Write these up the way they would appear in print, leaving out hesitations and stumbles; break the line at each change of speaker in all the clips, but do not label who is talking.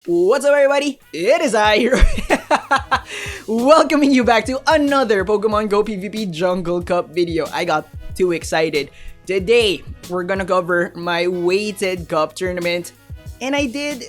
What's up, everybody? It is I here, welcoming you back to another Pokemon Go PvP Jungle Cup video. I got too excited. Today, we're gonna cover my weighted cup tournament, and I did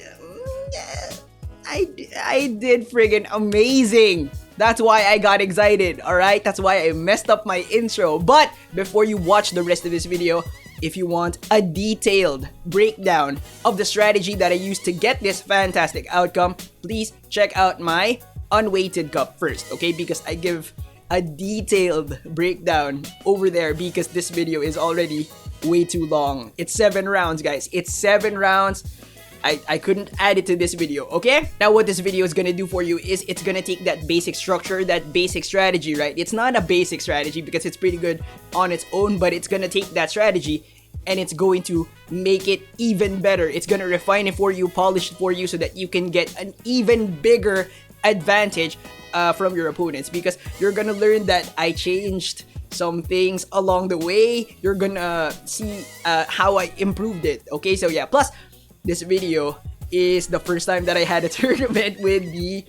friggin' amazing. That's why I got excited, alright? That's why I messed up my intro. But before you watch the rest of this video, if you want a detailed breakdown of the strategy that I used to get this fantastic outcome, please check out my unweighted cup first, okay? Because I give a detailed breakdown over there because this video is already way too long. It's 7 rounds, guys. It's 7 rounds. I couldn't add it to this video, okay? Now what this video is gonna do for you is it's gonna take that basic structure, that basic strategy, right? It's not a basic strategy because it's pretty good on its own, but it's gonna take that strategy and it's going to make it even better. It's gonna refine it for you, polish it for you so that you can get an even bigger advantage from your opponents, because you're gonna learn that I changed some things along the way. You're gonna see how I improved it, okay? So yeah, plus this video is the first time that I had a tournament with the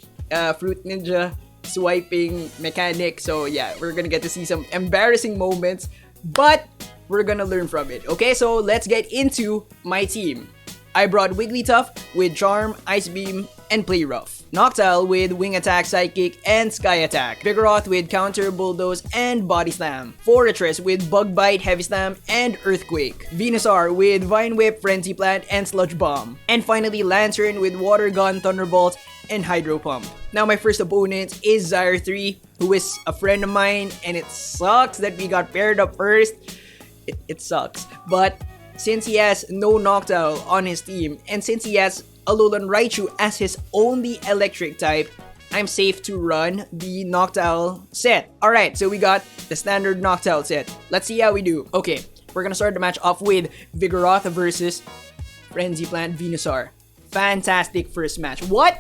Fruit Ninja swiping mechanic. So yeah, we're gonna get to see some embarrassing moments, but we're gonna learn from it. Okay, so let's get into my team. I brought Wigglytuff with Charm, Ice Beam, and Play Rough. Noctowl with Wing Attack, Psychic, and Sky Attack. Vigoroth with Counter, Bulldoze, and Body Slam. Forretress with Bug Bite, Heavy Slam, and Earthquake. Venusaur with Vine Whip, Frenzy Plant, and Sludge Bomb. And finally, Lantern with Water Gun, Thunderbolt, and Hydro Pump. Now my first opponent is Zyre3, who is a friend of mine, and it sucks that we got paired up first. It sucks. But since he has no Noctowl on his team, and since he has Alolan Raichu as his only electric type, I'm safe to run the Noctowl set. Alright, so we got the standard Noctowl set. Let's see how we do. Okay, we're gonna start the match off with Vigoroth versus Frenzy Plant Venusaur. Fantastic first match. What?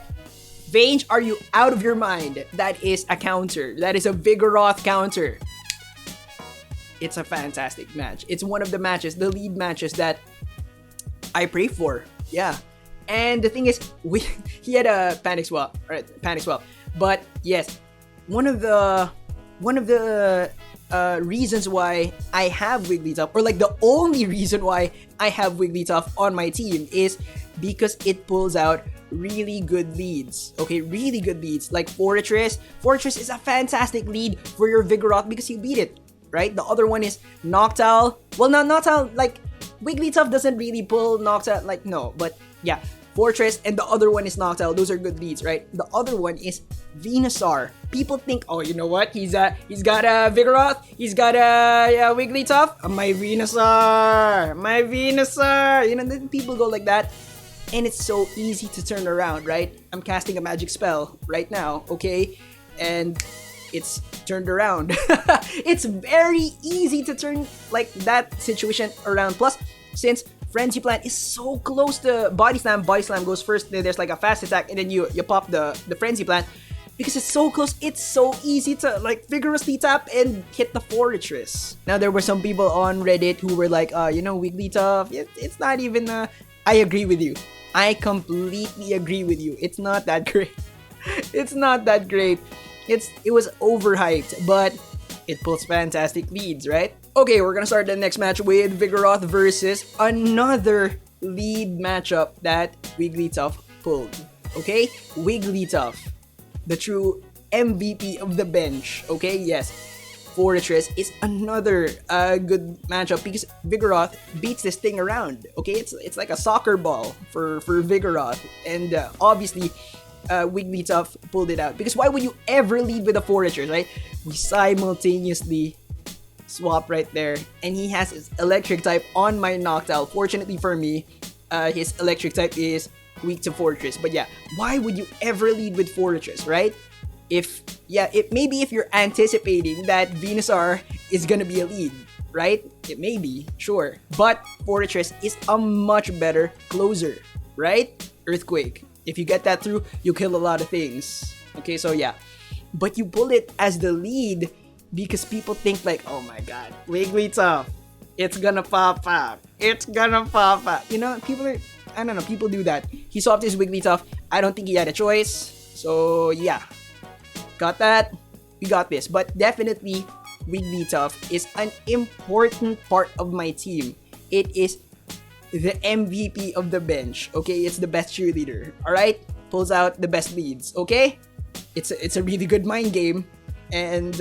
Vange, are you out of your mind? That is a counter. That is a Vigoroth counter. It's a fantastic match. It's one of the matches, the lead matches that I pray for. Yeah. And the thing is, he had a panic swap, right? Panic swap. But yes, one of the reasons why I have Wigglytuff, or like the only reason why I have Wigglytuff on my team, is because it pulls out really good leads. Okay, really good leads. Like Forretress. Forretress is a fantastic lead for your Vigoroth because you beat it, right? The other one is Noctowl. Well, not Noctowl, like Wigglytuff doesn't really pull Noctowl, like no, but yeah. Forretress, and the other one is Noctowl. Those are good leads, right? The other one is Venusaur. People think, oh, you know what? He's got a Vigoroth. He's got a Wigglytuff. My Venusaur. My Venusaur. You know, then people go like that. And it's so easy to turn around, right? I'm casting a magic spell right now, okay? And it's turned around. It's very easy to turn like that situation around. Plus, since Frenzy Plant is so close to Body Slam goes first, then there's like a fast attack, and then you pop the Frenzy Plant. Because it's so close, it's so easy to like vigorously tap and hit the Forretress. Now there were some people on Reddit who were like, you know, Wigglytuff, it's not even I agree with you. I completely agree with you. It's not that great. It's not that great. It was overhyped, but it pulls fantastic leads, right? Okay, we're gonna start the next match with Vigoroth versus another lead matchup that Wigglytuff pulled. Okay? Wigglytuff, the true MVP of the bench. Okay, yes. Forretress is another good matchup because Vigoroth beats this thing around. Okay, it's like a soccer ball for Vigoroth, and obviously Wigglytuff pulled it out. Because why would you ever lead with a Forretress, right? We simultaneously swap right there, and he has his electric type on my Noctowl. Fortunately for me, his electric type is weak to Forretress. But yeah, why would you ever lead with Forretress, right? Maybe if you're anticipating that Venusaur is gonna be a lead, right? It may be, sure. But Forretress is a much better closer, right? Earthquake. If you get that through, you kill a lot of things. Okay, so yeah. But you pull it as the lead because people think like, oh my god, Wigglytuff, it's gonna pop up. It's gonna pop up. You know, people are, I don't know, people do that. He swapped his Wigglytuff I don't think he had a choice. So yeah, got that. We got this. But definitely, Wigglytuff is an important part of my team. It is the MVP of the bench. Okay, it's the best cheerleader. All right, pulls out the best leads. Okay, it's a really good mind game, and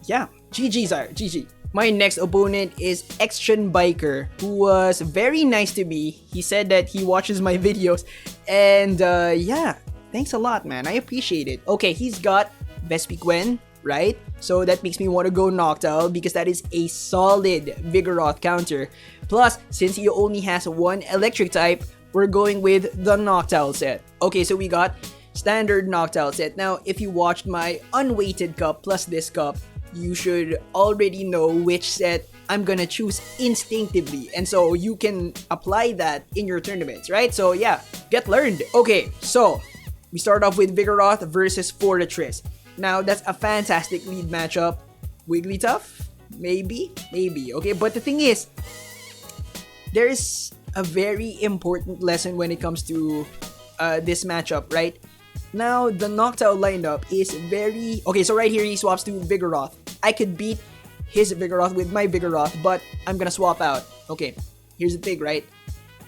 yeah, GG, sire, GG. My next opponent is Action Biker, who was very nice to me. He said that he watches my videos, and yeah, thanks a lot, man. I appreciate it. Okay, he's got Vespiquen, right? So that makes me want to go Noctowl because that is a solid Vigoroth counter. Plus, since he only has one electric type, we're going with the Noctowl set. Okay, so we got standard Noctowl set. Now, if you watched my unweighted cup plus this cup, you should already know which set I'm gonna choose instinctively. And so you can apply that in your tournaments, right? So yeah, get learned. Okay, so we start off with Vigoroth versus Forretress. Now, that's a fantastic lead matchup. Wigglytuff? Maybe. Okay, but the thing is, there is a very important lesson when it comes to this matchup, right? Now, the Noctowl lineup is very... Okay, so right here, he swaps to Vigoroth. I could beat his Vigoroth with my Vigoroth, but I'm gonna swap out. Okay, here's the thing, right?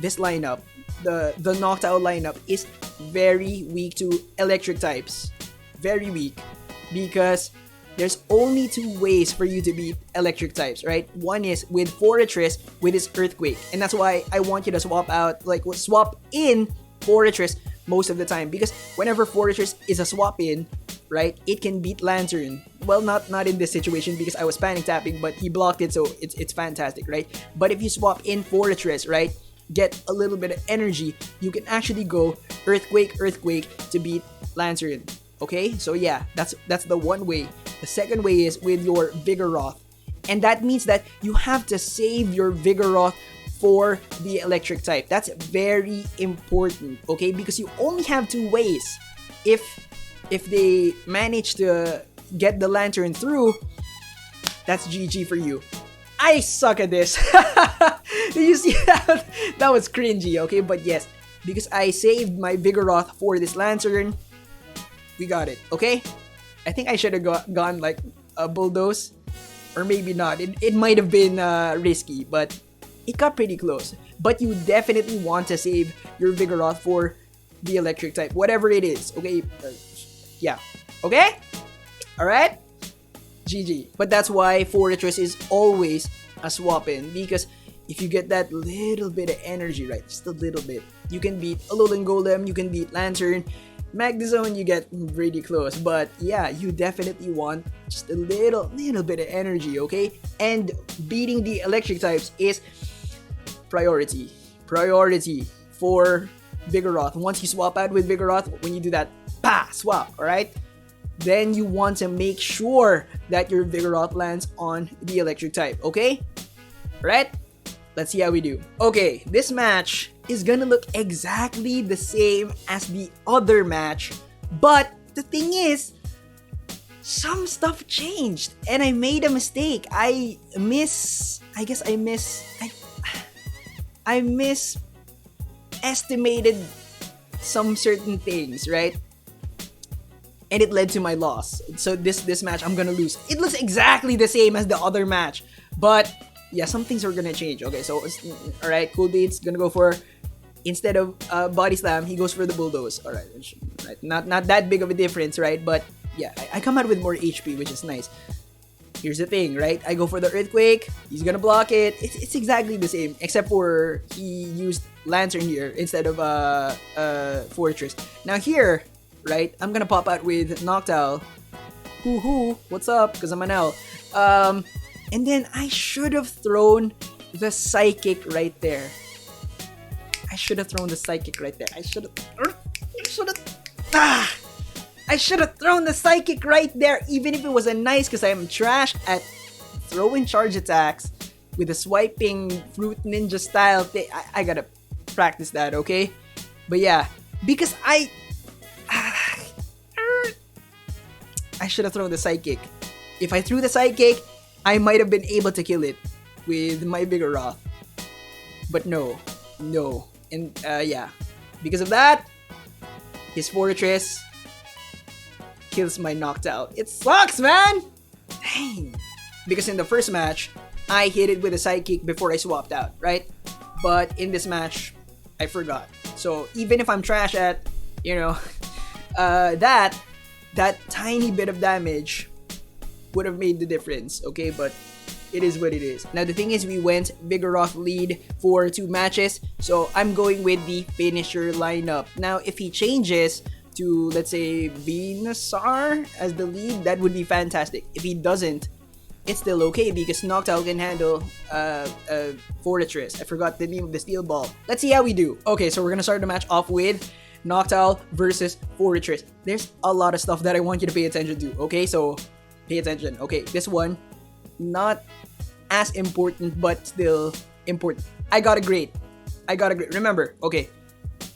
This lineup, the Noctowl lineup is very weak to electric types. Very weak. Because there's only two ways for you to beat electric types, right? One is with Forretress with his Earthquake. And that's why I want you to swap out, like, swap in Forretress most of the time. Because whenever Forretress is a swap in, right, it can beat Lantern. Well, not in this situation because I was panic tapping, but he blocked it, so it's fantastic, right? But if you swap in Forretress, right, get a little bit of energy, you can actually go Earthquake to beat Lantern. Okay, so yeah, that's the one way. The second way is with your Vigoroth. And that means that you have to save your Vigoroth for the electric type. That's very important, okay? Because you only have two ways. If they manage to get the Lantern through, that's GG for you. I suck at this. You see that? That was cringy, okay? But yes, because I saved my Vigoroth for this Lantern, we got it, okay? I think I should have gone like a Bulldoze, or maybe not. It might have been risky, but it got pretty close. But you definitely want to save your Vigoroth for the electric type, whatever it is, okay? Yeah, okay? Alright? GG. But that's why Forretress is always a swap in, because if you get that little bit of energy, right, just a little bit, you can beat Alolan Golem, you can beat Lantern. Magnezone, you get really close, but yeah, you definitely want just a little bit of energy, okay? And beating the electric types is priority for Vigoroth. Once you swap out with Vigoroth, when you do that, swap, alright? Then you want to make sure that your Vigoroth lands on the electric type, okay? Alright? Let's see how we do. Okay, this match is gonna look exactly the same as the other match, but the thing is, some stuff changed and I made a mistake. I misestimated some certain things, right? And it led to my loss. So this match I'm gonna lose. It looks exactly the same as the other match, but yeah, some things are gonna change. Okay, so alright, Cool Beats gonna go for, instead of Body Slam, he goes for the Bulldoze. Alright, right. Not that big of a difference, right? But yeah, I come out with more HP, which is nice. Here's the thing, right? I go for the Earthquake, he's gonna block it. It's exactly the same, except for he used Lantern here instead of Forretress. Now here, right, I'm gonna pop out with Noctowl. Hoo, what's up? Because I'm an L. And then I should have thrown the Psychic right there. I should have thrown the Psychic right there. I should have thrown the Psychic right there, even if it was a nice, because I am trash at throwing charge attacks with a swiping Fruit Ninja style thing. I gotta practice that, okay? But yeah, because I should have thrown the Psychic. If I threw the Psychic, I might have been able to kill it with my Vigoroth. But no. And yeah, because of that, his Forretress kills my Noctowl. It sucks, man! Dang. Because in the first match, I hit it with a sidekick before I swapped out, right? But in this match, I forgot. So even if I'm trash at, you know, that tiny bit of damage would have made the difference, okay? But it is what it is. Now the thing is, we went Vigoroth lead for 2 matches, so I'm going with the finisher lineup. Now if he changes to, let's say, Venusaur as the lead, that would be fantastic. If he doesn't, it's still okay because Noctowl can handle Forretress. I forgot the name of the steel ball. Let's see how we do. Okay, so we're gonna start the match off with Noctowl versus Forretress. There's a lot of stuff that I want you to pay attention to, okay? So pay attention. Okay, this one, not as important but still important. I got a great. Remember, okay,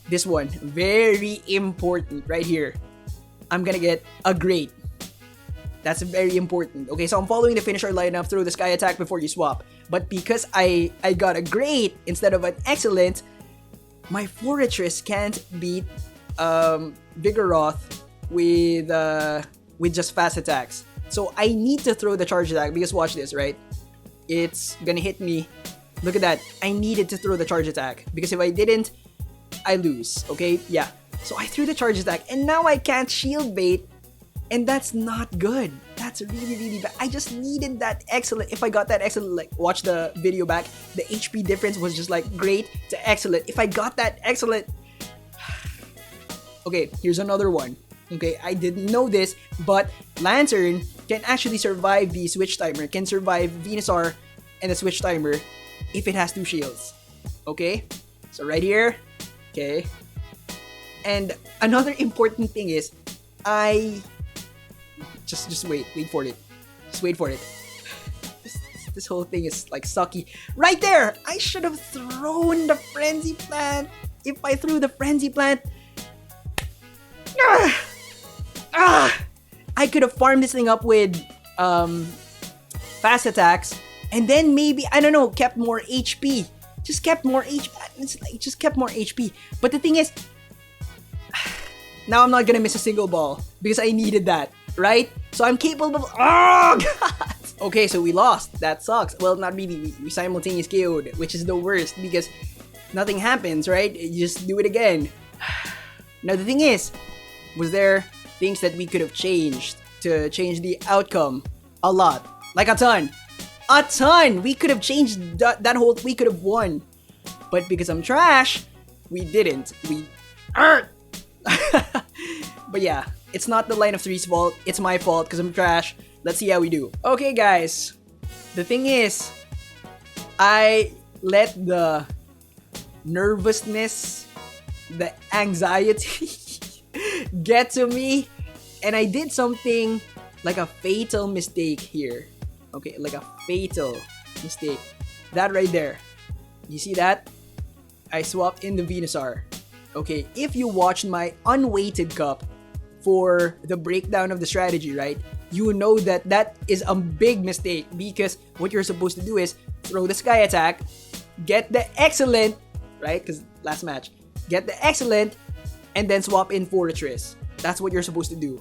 this one, very important right here. I'm gonna get a great. That's very important. Okay, so I'm following the finisher lineup, throw the sky attack before you swap. But because I got a great instead of an excellent, my Forretress can't beat Vigoroth with just fast attacks. So I need to throw the charge attack because watch this, right? It's gonna hit me. Look at that. I needed to throw the charge attack because if I didn't, I lose. Okay, yeah. So I threw the charge attack and now I can't shield bait. And that's not good. That's really, really bad. I just needed that excellent. If I got that excellent, like, watch the video back. The HP difference was just like great to excellent. If I got that excellent. Okay, here's another one. Okay, I didn't know this, but Lantern can actually survive the switch timer. Can survive Venusaur and the switch timer if it has 2 shields. Okay, so right here. Okay, and another important thing is, Just wait for it. Just wait for it. This whole thing is like sucky. Right there! I should have thrown the Frenzy Plant. If I threw the Frenzy Plant, I could have farmed this thing up with fast attacks, and then maybe, I don't know, kept more HP. Just kept more HP. It's like just kept more HP. But the thing is, now I'm not gonna miss a single ball because I needed that. Right? So I'm capable of... Oh, God! Okay, so we lost. That sucks. Well, not really. We simultaneous KO'd, which is the worst because nothing happens, right? You just do it again. Now, the thing is, was there things that we could have changed to change the outcome? A lot. Like a ton. A ton! We could have changed that whole... We could have won. But because I'm trash, we didn't. But yeah. It's not the line of three's fault, it's my fault because I'm trash. Let's see how we do. Okay, guys. The thing is, I let the nervousness, the anxiety get to me, and I did something like a fatal mistake here. Okay, like a fatal mistake. That right there. You see that? I swapped in the Venusaur. Okay, if you watched my unweighted cup for the breakdown of the strategy, right? You know that that is a big mistake because what you're supposed to do is throw the sky attack, get the excellent, right? Because last match, get the excellent, and then swap in Forretress. That's what you're supposed to do.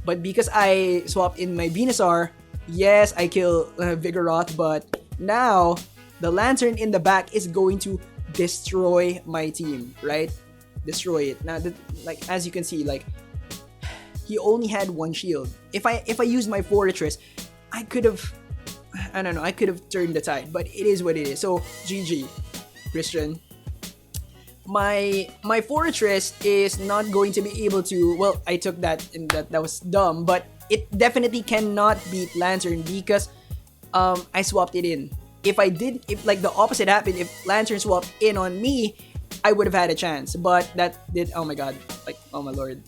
But because I swapped in my Venusaur, yes, I kill Vigoroth, but now the Lantern in the back is going to destroy my team, right? Destroy it. Now, like as you can see, like he only had 1 shield. If I used my Forretress, I could have, I don't know, I could have turned the tide. But it is what it is. So GG, Christian. My Forretress is not going to be able to. Well, I took that and that was dumb. But it definitely cannot beat Lantern because I swapped it in. If like the opposite happened, if Lantern swapped in on me, I would have had a chance. But that did. Oh my god! Like, oh my lord.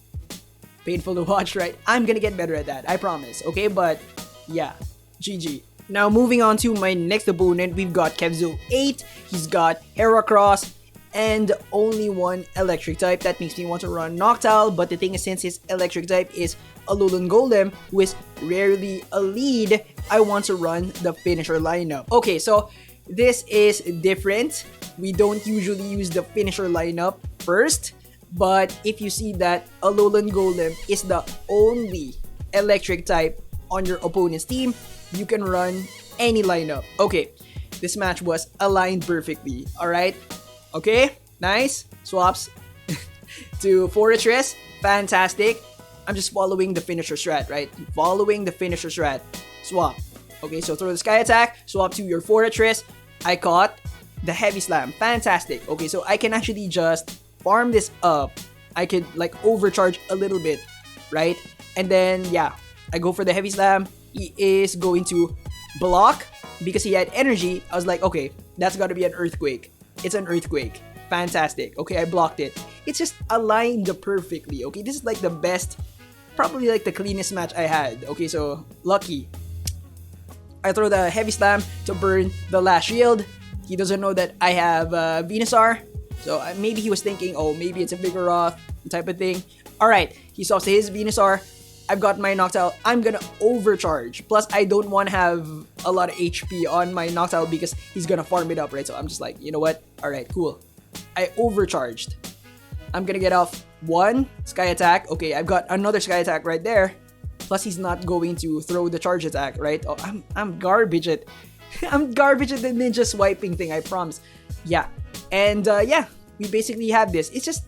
Painful to watch, right? I'm gonna get better at that, I promise, okay? But yeah, GG. Now moving on to my next opponent, we've got Kevzo 8. He's got Heracross and only 1 electric type. That makes me want to run Noctowl, but the thing is, since his electric type is Alolan Golem, who is rarely a lead, I want to run the finisher lineup. Okay, so this is different. We don't usually use the finisher lineup first, But if you see that Alolan Golem is the only electric type on your opponent's team, you can run any lineup. Okay, this match was aligned perfectly. Alright? Okay, nice. Swaps to Forretress. Fantastic. I'm just following the finisher strat, right? Following the finisher strat. Swap. Okay, so throw the Sky Attack. Swap to your Forretress. I caught the Heavy Slam. Fantastic. Okay, so I can actually just farm this up. I could like overcharge a little bit, right? And then, yeah, I go for the Heavy Slam. He is going to block because he had energy. I was like, okay, that's gotta be an Earthquake. It's an Earthquake. Fantastic. Okay, I blocked it. It's just aligned perfectly. Okay, this is like the best, probably like the cleanest match I had. Okay, so lucky. I throw the Heavy Slam to burn the last shield. He doesn't know that I have Venusaur. So maybe he was thinking, oh, maybe it's a Vigoroth type of thing. Alright, he swaps to his Venusaur. I've got my Noctowl. I'm gonna overcharge. Plus, I don't want to have a lot of HP on my Noctowl because he's gonna farm it up, right? So I'm just like, you know what? Alright, cool. I overcharged. I'm gonna get off one Sky Attack. Okay, I've got another Sky Attack right there. Plus, he's not going to throw the Charge Attack, right? Oh, I'm garbage at I'm garbage at the ninja swiping thing, I promise. Yeah. And yeah, we basically have this. It's just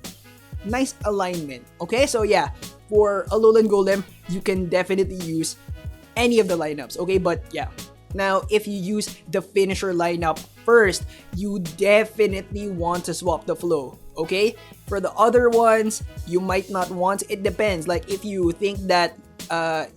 nice alignment. Okay, so yeah, for Alolan Golem, you can definitely use any of the lineups. Okay, but yeah. Now, if you use the finisher lineup first, you definitely want to swap the flow. Okay? For the other ones, you might not want. It depends. Like, if you think that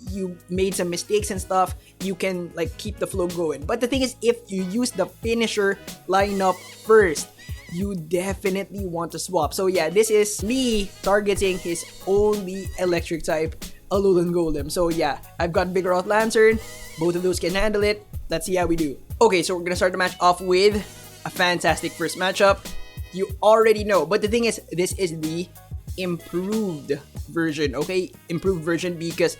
you made some mistakes and stuff, you can like keep the flow going. But the thing is, if you use the finisher lineup first, you definitely want to swap. So yeah, this is me targeting his only electric type Alolan Golem. So yeah, I've got Vigoroth Lantern. Both of those can handle it. Let's see how we do. Okay, so we're gonna start the match off with a fantastic first matchup. You already know, but the thing is, this is the improved version, okay? Improved version because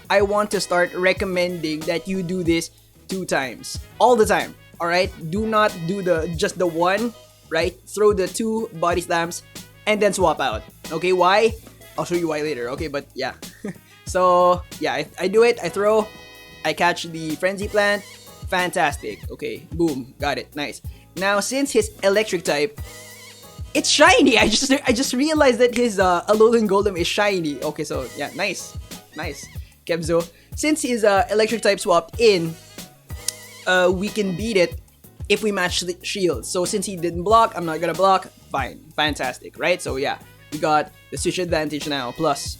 I want to start recommending that you do this 2 times. All the time, alright? Do not do just the one, right? Throw the 2 body slams and then swap out. Okay, why? I'll show you why later, okay? But yeah. So, yeah, I do it. I throw. I catch the Frenzy Plant. Fantastic. Okay, boom. Got it. Nice. Now, since his electric type, it's shiny. I just realized that his Alolan Golem is shiny. Okay, so yeah, nice. Nice. Kebzo. Since his electric type swapped in, we can beat it if we match the shields. So since he didn't block, I'm not gonna block. Fine. Fantastic, right? So yeah, we got the Switch advantage now, plus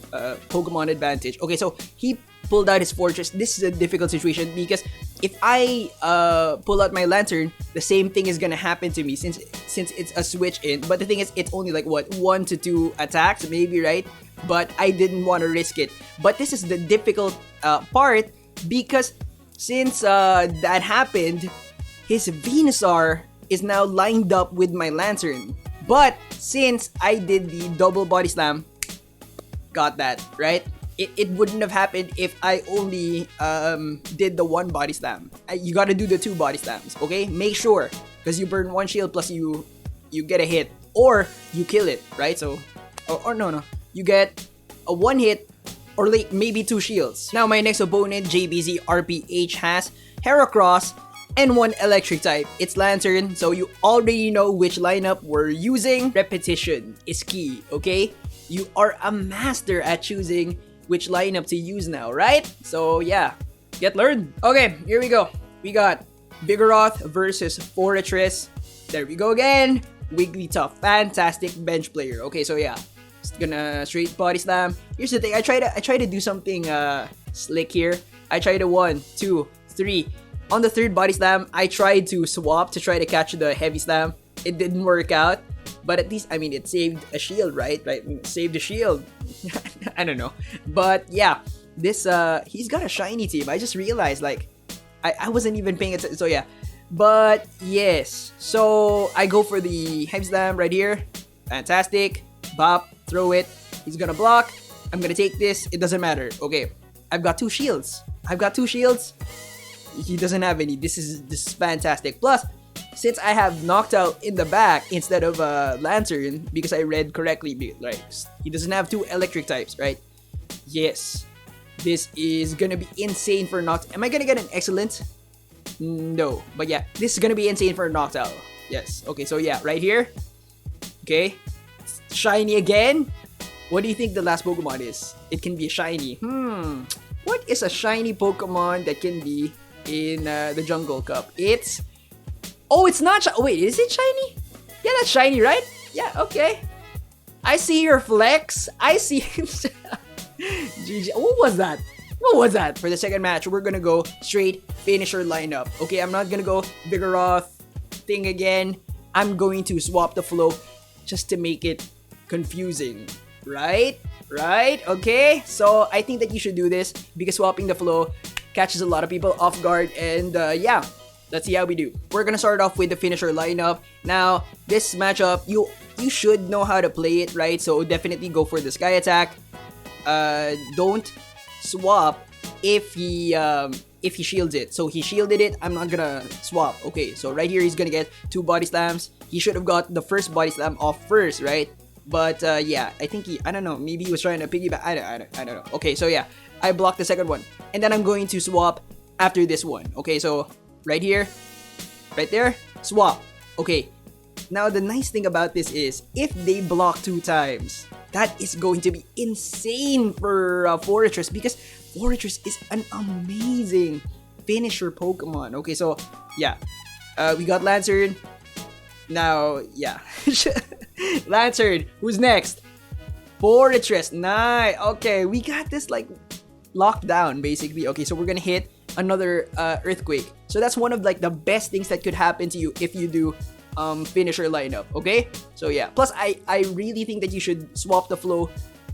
Pokemon advantage. Okay, so he pulled out his Forretress. This is a difficult situation because if I pull out my Lantern, the same thing is gonna happen to me since it's a switch in. But the thing is, it's only like what 1 to 2 attacks, maybe, right? But I didn't want to risk it. But this is the difficult part because since that happened, his Venusaur is now lined up with my Lantern. But since I did the double body slam, got that, right? It wouldn't have happened if I only did the 1 body slam. You gotta do the 2 body slams, okay? Make sure, because you burn 1 shield plus you get a hit, or you kill it, right? So, or no, you get a 1 hit, or like maybe 2 shields. Now my next opponent, JBZ RPH, has Heracross and 1 electric type. It's Lantern, so you already know which lineup we're using. Repetition is key, okay? You are a master at choosing which lineup to use now, right? So yeah, get learned. Okay, here we go. We got Vigoroth versus Forretress. There we go again. Wigglytuff, fantastic bench player. Okay, so yeah, just gonna straight body slam. Here's the thing, I try to do something slick here. I try to 1, 2, 3. On the 3rd body slam, I tried to swap to try to catch the heavy slam. It didn't work out. But at least, I mean, it saved a shield, right? It saved a shield. I don't know. But yeah, this, he's got a shiny team. I just realized, like, I wasn't even paying attention. So yeah. But yes. So I go for the heavy slam right here. Fantastic. Bop. Throw it. He's gonna block. I'm gonna take this. It doesn't matter. Okay. I've got 2 shields. He doesn't have any. This is fantastic. Plus, since I have Noctowl in the back instead of Lantern, because I read correctly, right? He doesn't have 2 electric types, right? Yes. This is gonna be insane for Noctowl. Am I gonna get an excellent? No. But yeah, this is gonna be insane for Noctowl. Yes. Okay, so yeah, right here. Okay. Shiny again. What do you think the last Pokemon is? It can be a shiny. What is a shiny Pokemon that can be in the Jungle Cup? It's... Oh, it's not... Wait, is it shiny? Yeah, that's shiny, right? Yeah, okay. I see your flex. I see... GG. What was that? What was that? For the second match, we're gonna go straight finisher lineup. Okay, I'm not gonna go Vigoroth thing again. I'm going to swap the flow just to make it confusing. Right? Right? Okay? So, I think that you should do this because swapping the flow catches a lot of people off guard. And yeah, let's see how we do. We're gonna start off with the finisher lineup. Now, this matchup, you should know how to play it, right? So, definitely go for the Sky Attack. Don't swap if he shields it. So he shielded it, I'm not gonna swap. Okay, so right here he's gonna get 2 body slams. He should have got the first body slam off first, right? But yeah, I think I don't know, maybe he was trying to piggyback. I don't know. Okay, so yeah, I blocked the second one, and then I'm going to swap after this one. Okay, so right here, right there, swap. Okay, now the nice thing about this is if they block 2 times, that is going to be insane for Forretress, because Forretress is an amazing finisher Pokemon. Okay, so yeah, we got Lantern. Now, yeah, Lantern. Who's next? Forretress. Nice. Okay, we got this like locked down basically. Okay, so we're gonna hit another Earthquake. So that's one of like the best things that could happen to you if you do finisher lineup. Okay, so yeah, plus I really think that you should swap the flow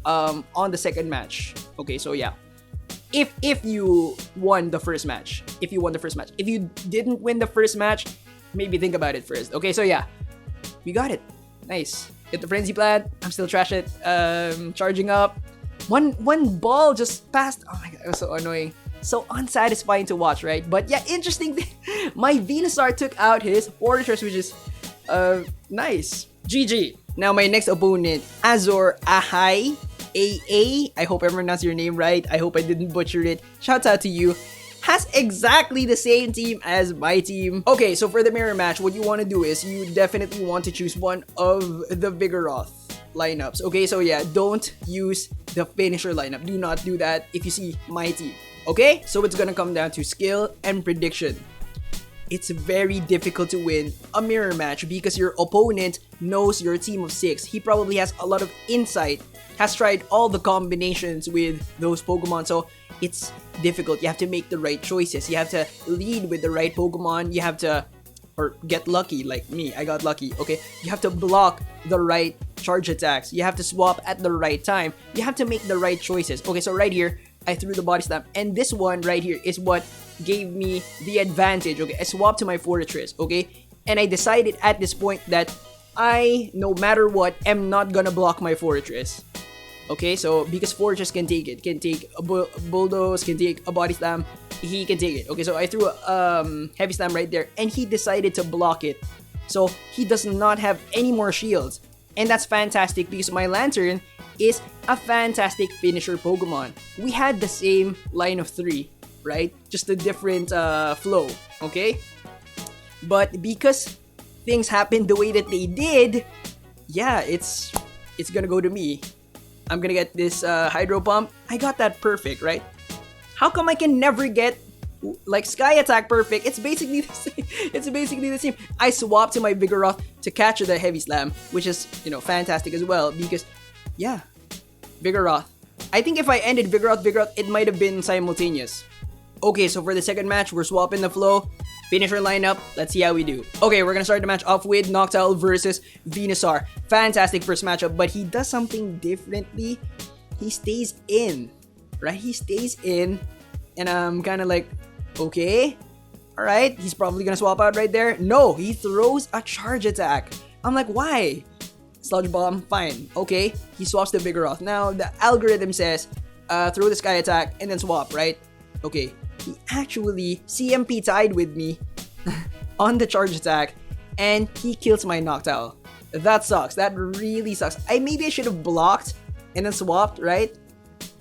on the second match. Okay, so yeah, if you won the first match, if you didn't win the first match, maybe think about it first. Okay, so yeah, we got it. Nice. Get the frenzy plant. I'm still trash it. Charging up. One ball just passed. Oh my god, it was so annoying. So unsatisfying to watch, right? But yeah, interesting thing. My Venusaur took out his Forretress, which is nice. GG. Now my next opponent, Azor Ahai AA. I hope I pronounced your name right. I hope I didn't butcher it. Shouts out to you. Has exactly the same team as my team. Okay, so for the mirror match, what you want to do is you definitely want to choose one of the Vigoroth lineups. Okay, so yeah, don't use the finisher lineup. Do not do that if you see my team. Okay, so it's gonna come down to skill and prediction. It's very difficult to win a mirror match because your opponent knows your team of 6. He probably has a lot of insight, has tried all the combinations with those Pokemon, so it's difficult. You have to make the right choices. You have to lead with the right Pokemon. You have to, or get lucky like me. I got lucky, okay? You have to block the right charge attacks. You have to swap at the right time. You have to make the right choices. Okay, so right here, I threw the body slam, and this one right here is what gave me the advantage. Okay, I swapped to my Forretress, okay, and I decided at this point that I, no matter what, am not gonna block my Forretress. Okay, so because Forretress can take it, can take a bulldoze, can take a body slam, he can take it. Okay, so I threw a heavy slam right there, and he decided to block it, so he does not have any more shields, and that's fantastic because my Lantern is a fantastic finisher Pokemon. We had the same line of 3, right? Just a different flow, okay? But because things happened the way that they did, yeah, it's gonna go to me. I'm gonna get this Hydro Pump. I got that perfect, right? How come I can never get like Sky Attack perfect? It's basically the same. It's basically the same. I swapped to my Vigoroth to catch the Heavy Slam, which is, you know, fantastic as well because, yeah, Vigoroth. I think if I ended Vigoroth, it might have been simultaneous. Okay, so for the second match, we're swapping the flow. Finisher lineup. Let's see how we do. Okay, we're gonna start the match off with Noctowl versus Venusaur. Fantastic first matchup, but he does something differently. He stays in, right? He stays in, and I'm kind of like, okay, all right. He's probably gonna swap out right there. No, he throws a charge attack. I'm like, why? Sludge Bomb, fine. Okay, he swaps the Vigoroth. Now the algorithm says, throw the Sky Attack and then swap, right? Okay. He actually CMP tied with me on the charge attack, and he kills my Noctowl. That sucks. That really sucks. Maybe I should have blocked and then swapped, right?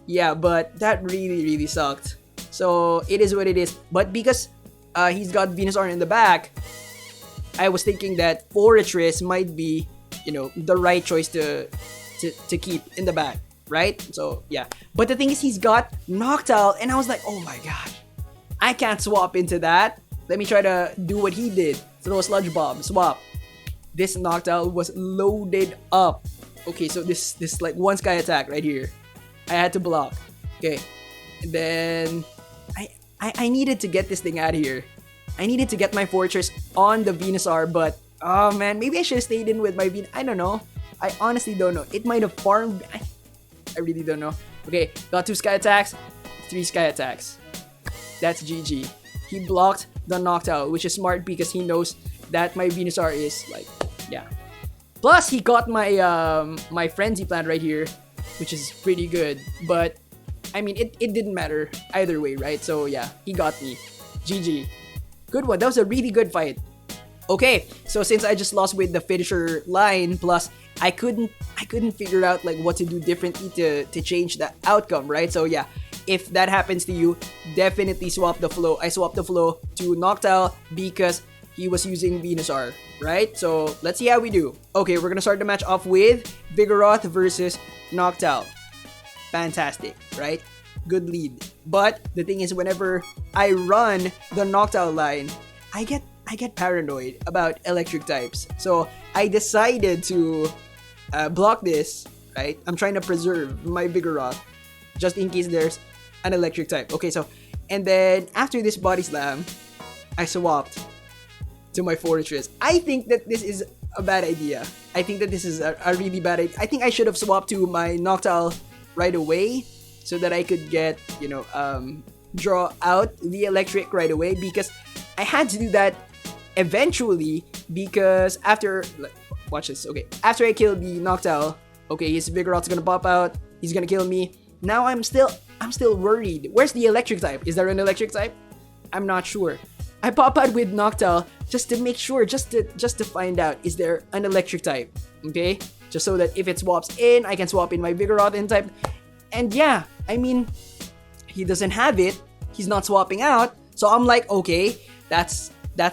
Yeah, but that really sucked. So it is what it is. But because he's got Venusaur in the back, I was thinking that Forretress might be, you know, the right choice to keep in the back, right? So yeah. But the thing is, he's got Noctowl, and I was like, oh my god, I can't swap into that. Let me try to do what he did. Throw a Sludge Bomb, swap. This Noctowl was loaded up. Okay, so this like one Sky Attack right here. I had to block. Okay, and then I needed to get this thing out of here. I needed to get my Forretress on the Venusaur, but oh man, maybe I should have stayed in with my Venusaur. I don't know. I honestly don't know. It might have farmed. I really don't know. Okay, got 2 Sky Attacks, 3 Sky Attacks. That's GG. He blocked the Noctowl, which is smart because he knows that my Venusaur is like, yeah. Plus, he got my my Frenzy Plant right here, which is pretty good. But I mean, it didn't matter either way, right? So yeah, he got me. GG. Good one. That was a really good fight. Okay, so since I just lost with the finisher line, plus I couldn't figure out like what to do differently to change the outcome, right? So yeah, if that happens to you, definitely swap the flow. I swapped the flow to Noctowl because he was using Venusaur, right? So let's see how we do. Okay, we're gonna start the match off with Vigoroth versus Noctowl. Fantastic, right? Good lead. But the thing is, whenever I run the Noctowl line, I get paranoid about electric types. So I decided to block this, right? I'm trying to preserve my Vigoroth just in case there's an electric type. Okay, so, and then after this Body Slam, I swapped to my Forretress. I think that this is a bad idea. I think that this is a really bad idea. I think I should have swapped to my Noctowl right away so that I could get, you know, draw out the electric right away, because I had to do that eventually, because after, watch this, okay, after I kill the Noctowl, okay, his Vigoroth's gonna pop out, he's gonna kill me. Now I'm still worried. Where's the electric type? Is there an electric type? I'm not sure. I pop out with Noctowl just to make sure, just to find out, is there an electric type? Okay, just so that if it swaps in, I can swap in my Vigoroth in type. And yeah, I mean, he doesn't have it. He's not swapping out. So I'm like, okay, that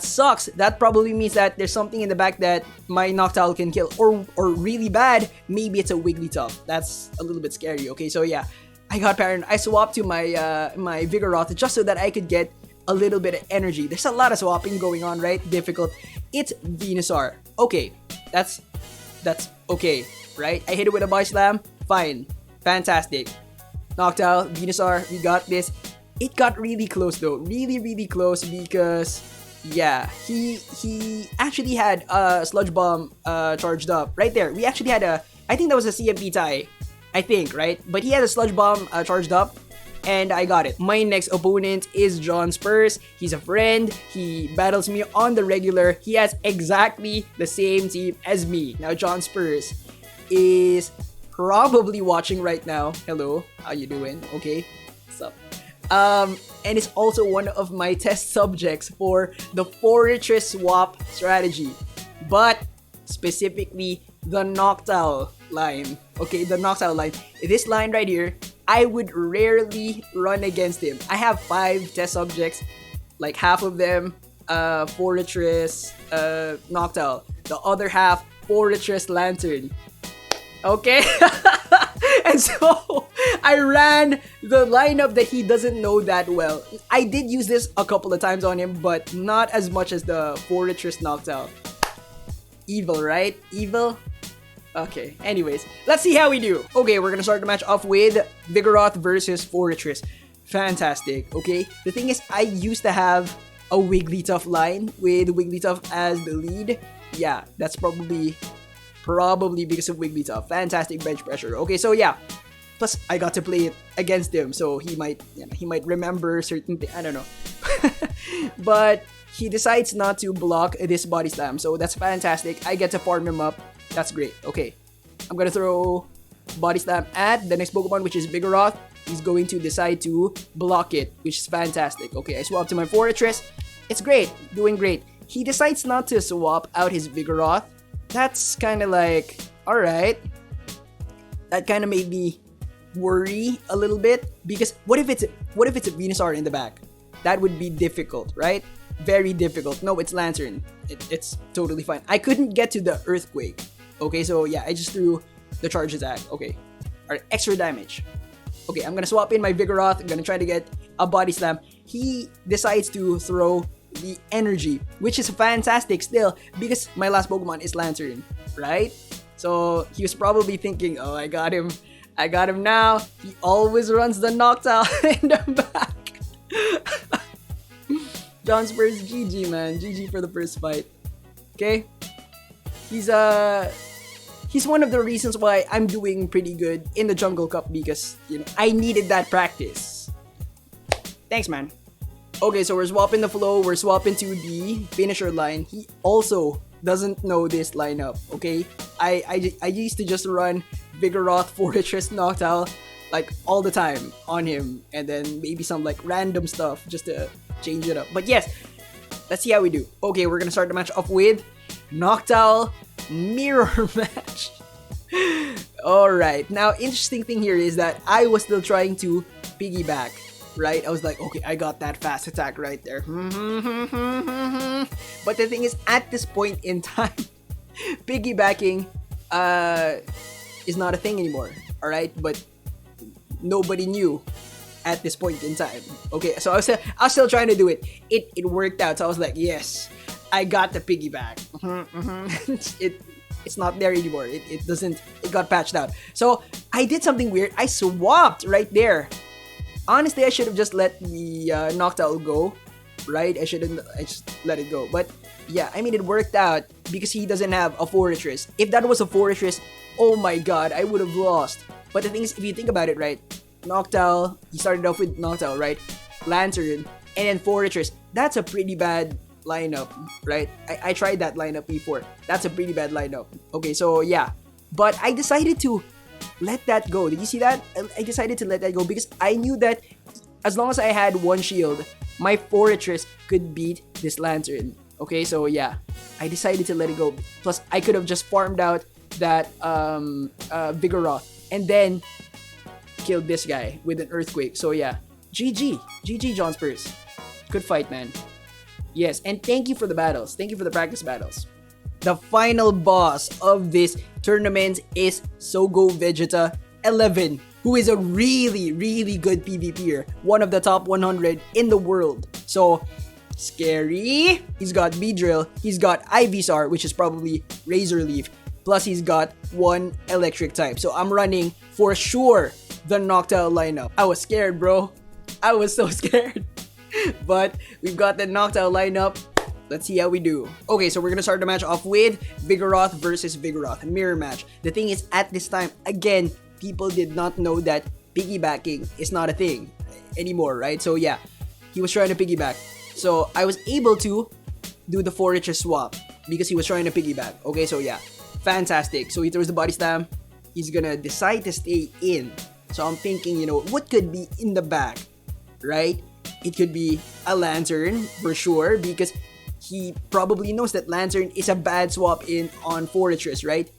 sucks. That probably means that there's something in the back that my Noctowl can kill, or really bad, maybe it's a Wigglytuff. That's a little bit scary. Okay, so yeah, I got paranoid. I swapped to my my Vigoroth just so that I could get a little bit of energy. There's a lot of swapping going on, right? Difficult. It's Venusaur. Okay, that's okay, right? I hit it with a Body Slam. Fine, fantastic. Noctowl, Venusaur, we got this. It got really close though, really close, because yeah, he actually had a Sludge Bomb charged up right there. We actually had I think that was a CMP tie, I think, right? But he had a Sludge Bomb charged up, and I got it. My next opponent is John Spurs. He's a friend. He battles me on the regular. He has exactly the same team as me. Now, John Spurs is probably watching right now. Hello, how you doing? Okay, what's up? And it's also one of my test subjects for the Forretress swap strategy, but specifically the Noctowl line. Okay, the Noctowl line. This line right here, I would rarely run against him. I have 5 test subjects, like half of them Forretress Noctowl, the other half Forretress Lantern. Okay. And so I ran the lineup that he doesn't know that well. I did use this a couple of times on him, but not as much as the Forretress Noctowl. Evil, right? Evil? Okay, anyways, let's see how we do. Okay, we're gonna start the match off with Vigoroth versus Forretress. Fantastic, okay? The thing is, I used to have a Wigglytuff line with Wigglytuff as the lead. Yeah, that's probably because of Wigglytuff. Fantastic bench pressure. Okay, so yeah. Plus, I got to play it against him, so he might remember certain things. I don't know. But he decides not to block this Body Slam, so that's fantastic. I get to farm him up. That's great. Okay, I'm gonna throw Body Slam at the next Pokemon, which is Vigoroth. He's going to decide to block it, which is fantastic. Okay, I swap to my Forretress. It's great, doing great. he decides not to swap out his Vigoroth. That's kind of like, alright. That kind of made me worry a little bit, because what if it's a Venusaur in the back? That would be difficult, right? Very difficult. No, it's Lantern. It's totally fine. I couldn't get to the Earthquake. Okay, so yeah, I just threw the charge attack. Okay, alright, extra damage. Okay, I'm gonna swap in my Vigoroth. I'm gonna try to get a Body Slam. He decides to throw the Energy, which is fantastic still, because my last Pokemon is Lantern, right? So he was probably thinking, oh, I got him now. He always runs the Noctowl in the back. John Spurs, GG, man. GG for the first fight. Okay? He's one of the reasons why I'm doing pretty good in the Jungle Cup, because, you know, I needed that practice. Thanks, man. Okay, so we're swapping the flow. We're swapping to the finisher line. He also doesn't know this lineup, okay? I used to just run Vigoroth, Forretress, Noctowl, like, all the time on him. And then maybe some, like, random stuff just to change it up. But yes, let's see how we do. Okay, we're gonna start the match off with Noctowl Mirror Match. Alright, now interesting thing here is that I was still trying to piggyback, right? I was like, okay, I got that fast attack right there. But the thing is, at this point in time, piggybacking is not a thing anymore, alright? But nobody knew at this point in time. Okay, so I was still trying to do it. It worked out, so I was like, yes, I got the piggyback. It's not there anymore. It got patched out. So I did something weird. I swapped right there. Honestly, I should have just let the Noctowl go, right? I just let it go. But yeah, I mean, it worked out because he doesn't have a Forretress. If that was a Forretress, oh my god, I would have lost. But the thing is, if you think about it, right? Noctowl, he started off with Noctowl, right? Lantern, and then Forretress. That's a pretty bad lineup, right? I tried that lineup before. That's a pretty bad lineup. Okay, so yeah. But I decided to let that go. Did you see that? I decided to let that go because I knew that as long as I had one shield, my Forretress could beat this Lantern. Okay, so yeah. I decided to let it go. Plus, I could have just farmed out that Vigoroth and then killed this guy with an Earthquake. So yeah. GG. GG, John Spurs. Good fight, man. Yes, and thank you for the battles. Thank you for the practice battles. The final boss of this tournament is Sogo Vegeta 11, who is a really, really good PvPer. One of the top 100 in the world. So, scary. He's got Beedrill. He's got Ivysaur, which is probably Razor Leaf. Plus, he's got one electric type. So, I'm running for sure the Noctowl lineup. I was scared, bro. I was so scared. But we've got the Noctowl lineup. Let's see how we do. Okay, so we're gonna start the match off with Vigoroth versus Vigoroth. Mirror match. The thing is, at this time, again, people did not know that piggybacking is not a thing anymore, right? So yeah, he was trying to piggyback. So I was able to do the Forretress swap because he was trying to piggyback. Okay, so yeah, fantastic. So he throws the Body Slam. He's gonna decide to stay in. So I'm thinking, you know, what could be in the back, right? It could be a Lantern for sure because he probably knows that Lantern is a bad swap in on Forretress, right?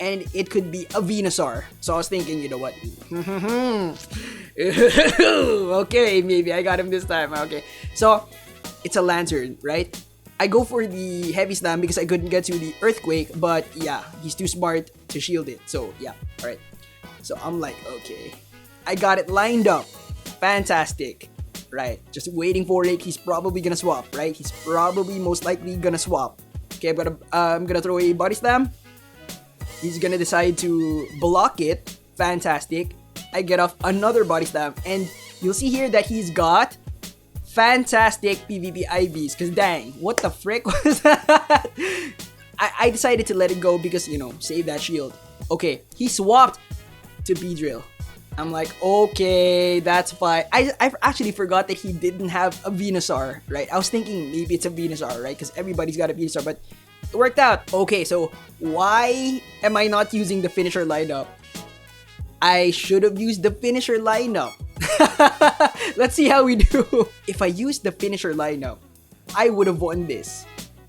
And it could be a Venusaur. So I was thinking, you know what? Okay, maybe I got him this time. Okay, so it's a Lantern, right? I go for the Heavy Slam because I couldn't get to the Earthquake, but yeah, he's too smart to shield it. So yeah, alright. So I'm like, okay, I got it lined up. Fantastic. Right, just waiting for it. He's probably gonna swap, right? He's probably most likely gonna swap. Okay, I'm gonna throw a Body Slam. He's gonna decide to block it. Fantastic. I get off another Body Slam, and you'll see here that he's got fantastic PvP IVs. Cause dang, what the frick was that? I decided to let it go because, you know, save that shield. Okay, he swapped to Beedrill. I'm like, okay, that's fine. I actually forgot that he didn't have a Venusaur, right? I was thinking maybe it's a Venusaur, right? Because everybody's got a Venusaur, but it worked out. Okay, so why am I not using the finisher lineup? I should have used the finisher lineup. Let's see how we do. If I used the finisher lineup, I would have won this.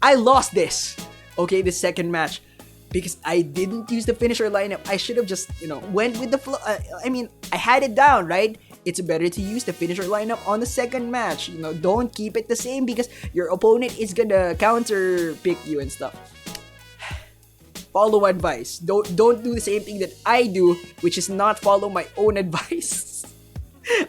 I lost this. Okay, the second match. Because I didn't use the finisher lineup. I should have just, went with the flow. I mean, I had it down, right? It's better to use the finisher lineup on the second match. Don't keep it the same because your opponent is gonna counter pick you and stuff. Follow advice. Don't do the same thing that I do, which is not follow my own advice.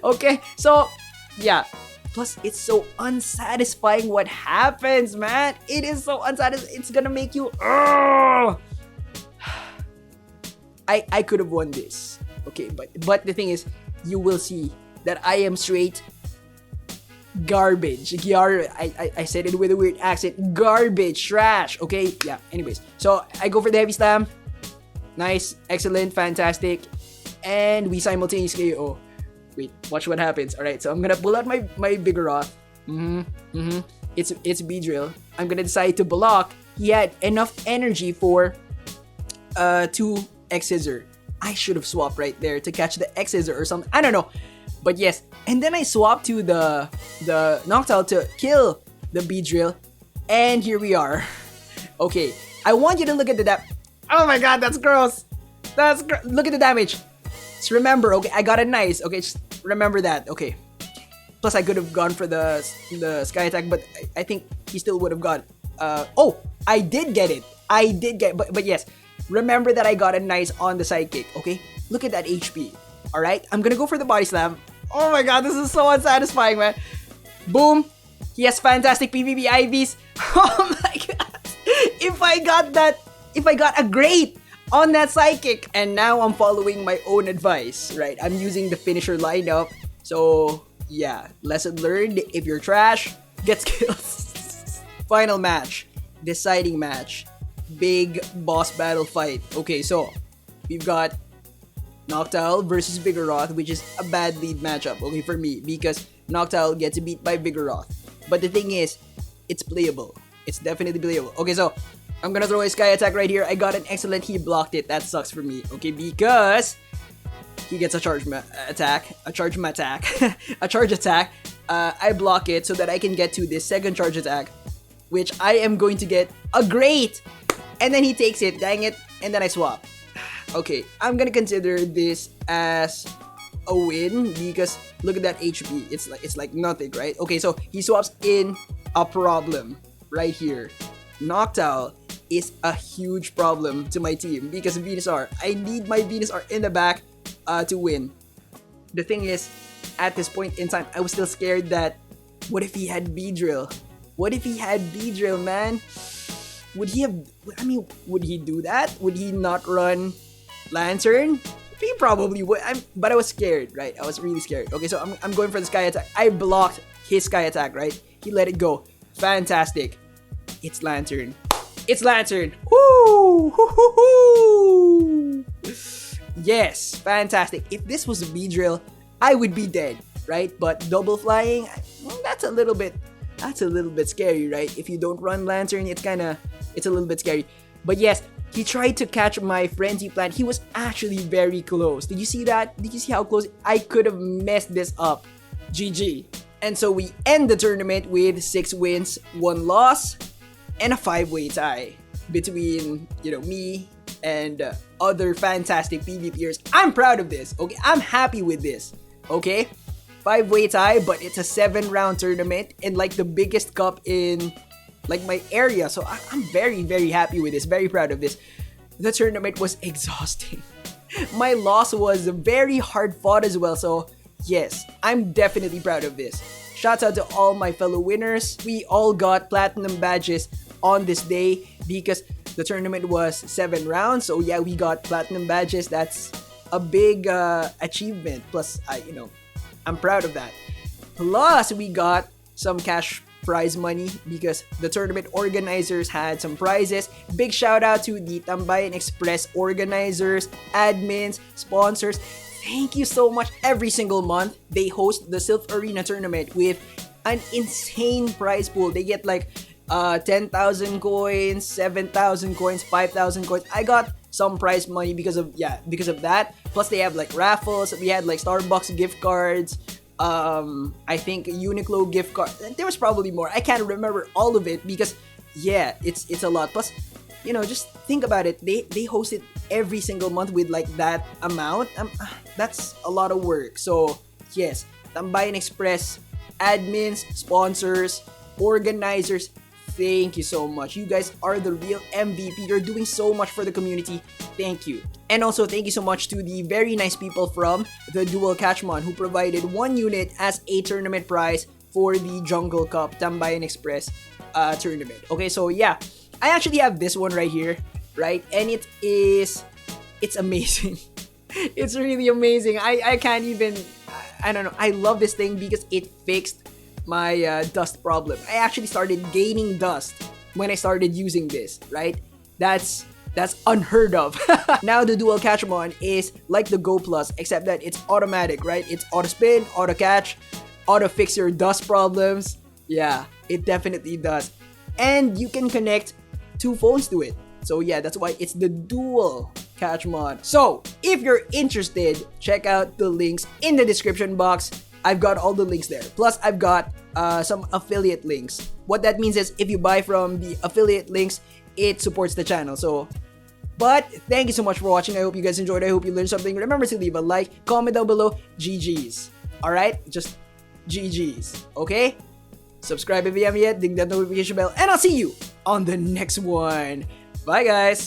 Okay, so yeah. Plus, it's so unsatisfying what happens, man. It is so unsatisfying. It's gonna make you. I could have won this. Okay, but the thing is, you will see that I am straight garbage. I said it with a weird accent. Garbage, trash. Okay, yeah. Anyways, so I go for the heavy slam. Nice, excellent, fantastic, and we simultaneously KO. Wait, watch what happens. All right, so I'm gonna pull out my Vigoroth. It's Beedrill. I'm gonna decide to block. He had enough energy for 2 X-Scissor. I should have swapped right there to catch the X-Scissor or something. I don't know. But yes, and then I swapped to the Noctowl to kill the Beedrill. And here we are. Okay, I want you to look at the oh my god, that's gross. Look at the damage. Just remember, okay, I got a nice. Okay, just remember that. Okay. Plus, I could have gone for the Sky Attack, but I think he still would have got. Oh, I did get it. But yes, remember that I got a nice on the sidekick. Okay, look at that HP. All right, I'm gonna go for the body slam. Oh my god, this is so unsatisfying, man. Boom. He has fantastic PvP IVs. Oh my god. If I got a great on that sidekick, and now I'm following my own advice, right? I'm using the finisher lineup. So yeah, lesson learned: if you're trash, get skills. Final match, deciding match, big boss battle fight. Okay, so we've got Noctowl versus Vigoroth, which is a bad lead matchup, okay, for me, because Noctowl gets beat by Vigoroth. But the thing is, it's playable. It's definitely playable. Okay, so I'm gonna throw a Sky Attack right here. I got an excellent. He blocked it. That sucks for me. Okay, because he gets a charge attack. A charge attack. I block it so that I can get to this second charge attack, which I am going to get a great. And then he takes it. Dang it. And then I swap. Okay, I'm gonna consider this as a win because look at that HP. It's like nothing, right? Okay, so he swaps in a problem right here. Noctowl is a huge problem to my team because of Venusaur. I need my Venusaur in the back to win. The thing is, at this point in time, I was still scared that what if he had Beedrill? What if he had Beedrill, man? Would he have? I mean, would he do that? Would he not run Lantern? He probably would. But I was scared, right? I was really scared. Okay, so I'm going for the Sky Attack. I blocked his Sky Attack, right? He let it go. Fantastic. It's Lantern. It's Lantern. Woo! Hoo-hoo-hoo! Yes, fantastic. If this was a Beedrill, I would be dead, right? But double flying, that's a little bit scary, right? If you don't run Lantern, it's a little bit scary. But yes, he tried to catch my Frenzy Plant. He was actually very close. Did you see that? Did you see how close? I could have messed this up. GG. And so we end the tournament with 6 wins, 1 loss, and a 5-way tie between, me and other fantastic PvPers. I'm proud of this, okay? I'm happy with this, okay? 5-way tie, but it's a 7-round tournament and like the biggest cup in like my area. So I'm very, very happy with this. Very proud of this. The tournament was exhausting. My loss was very hard fought as well. So yes, I'm definitely proud of this. Shouts out to all my fellow winners. We all got platinum badges on this day because the tournament was 7 rounds. So yeah, we got platinum badges. That's a big achievement. Plus, I'm proud of that. Plus, we got some cash prize money because the tournament organizers had some prizes. Big shout out to the Tambayan Express organizers, admins, sponsors. Thank you so much. Every single month, they host the Sylph Arena tournament with an insane prize pool. They get like 10,000 coins, 7,000 coins, 5,000 coins. I got some prize money because of that. Plus they have like raffles. We had like Starbucks gift cards. I think Uniqlo gift card. There was probably more. I can't remember all of it because yeah, it's a lot. Plus, just think about it. They host it every single month with like that amount. That's a lot of work. So yes, Tambayan Express admins, sponsors, organizers, thank you so much. You guys are the real MVP. You're doing so much for the community. Thank you. And also thank you so much to the very nice people from the Dual CATCHMON who provided 1 unit as a tournament prize for the Jungle Cup Tambayan Express tournament. Okay, so yeah, I actually have this one right here, right? And it's amazing. It's really amazing. I can't even, I don't know. I love this thing because it fixed my dust problem. I actually started gaining dust when I started using this, right? That's unheard of. Now the Dual CATCHMON is like the Go Plus, except that it's automatic, right? It's auto spin, auto catch, auto fix your dust problems. Yeah, it definitely does. And you can connect 2 phones to it. So yeah, that's why it's the Dual CATCHMON. So if you're interested, check out the links in the description box. I've got all the links there. Plus, I've got some affiliate links. What that means is if you buy from the affiliate links, it supports the channel. So, but thank you so much for watching. I hope you guys enjoyed. I hope you learned something. Remember to leave a like, comment down below. GG's. Alright? Just GG's. Okay? Subscribe if you haven't yet. Ding that notification bell. And I'll see you on the next one. Bye, guys.